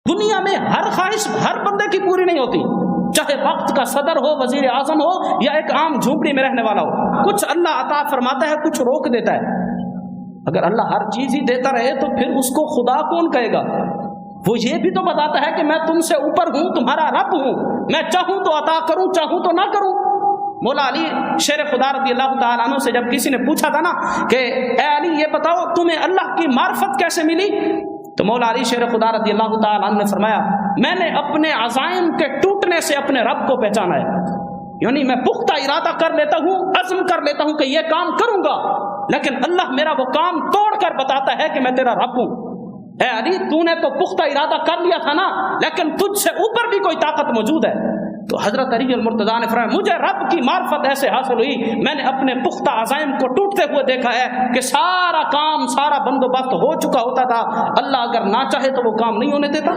دنیا میں ہر خواہش ہر بندے کی پوری نہیں ہوتی، چاہے وقت کا صدر ہو، وزیر اعظم ہو، یا ایک عام جھونپڑی میں رہنے والا ہو۔ کچھ اللہ عطا فرماتا ہے، کچھ روک دیتا ہے۔ اگر اللہ ہر چیز ہی دیتا رہے تو پھر اس کو خدا کون کہے گا؟ وہ یہ بھی تو بتاتا ہے کہ میں تم سے اوپر ہوں، تمہارا رب ہوں، میں چاہوں تو عطا کروں، چاہوں تو نہ کروں۔ مولا علی شیر خدا رضی اللہ تعالیٰ عنہ سے جب کسی نے پوچھا تھا نا کہ اے علی یہ بتاؤ تمہیں اللہ کی معرفت کیسے ملی، تو مولا علی شیر خدا رضی اللہ تعالیٰ عنہ نے فرمایا میں نے اپنے عزائم کے ٹوٹنے سے اپنے رب کو پہچانا ہے۔ یعنی میں پختہ ارادہ کر لیتا ہوں، عزم کر لیتا ہوں کہ یہ کام کروں گا، لیکن اللہ میرا وہ کام توڑ کر بتاتا ہے کہ میں تیرا رب ہوں۔ اے علی تو نے تو پختہ ارادہ کر لیا تھا نا، لیکن تجھ سے اوپر بھی کوئی طاقت موجود ہے۔ تو حضرت علی المرتضیٰ نے فرمایا مجھے رب کی معرفت ایسے حاصل ہوئی، میں نے اپنے پختہ عزائم کو ٹوٹتے ہوئے دیکھا ہے کہ سارا کام، سارا بندوبست ہو چکا ہوتا تھا، اللہ اگر نہ چاہے تو وہ کام نہیں ہونے دیتا۔